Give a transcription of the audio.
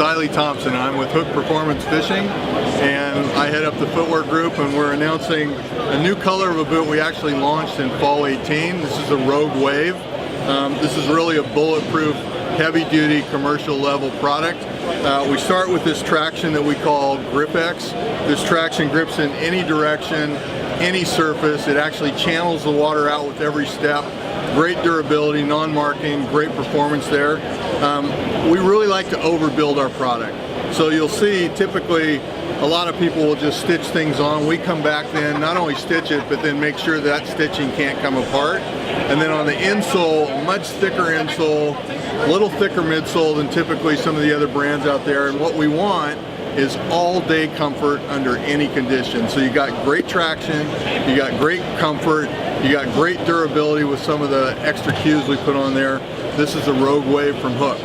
Siley Thompson. I'm with Hook Performance Fishing, and I head up the footwear group, and we're announcing a new color of a boot we actually launched in fall 18. This is the Rogue Wave. This is really a bulletproof, heavy-duty, commercial-level product. We start with this traction that we call GripX. This traction grips in any direction, any surface. It actually channels the water out with every step. Great durability, non-marking, great performance there. We really like to overbuild our product. So you'll see typically a lot of people will just stitch things on. We come back then, not only stitch it, but then make sure that stitching can't come apart. And then on the insole, much thicker insole, a little thicker midsole than typically some of the other brands out there. And what we want is all-day comfort under any condition. So you got great traction, you got great comfort, you got great durability with some of the extra cues we put on there. This is the Rogue Wave from Hook.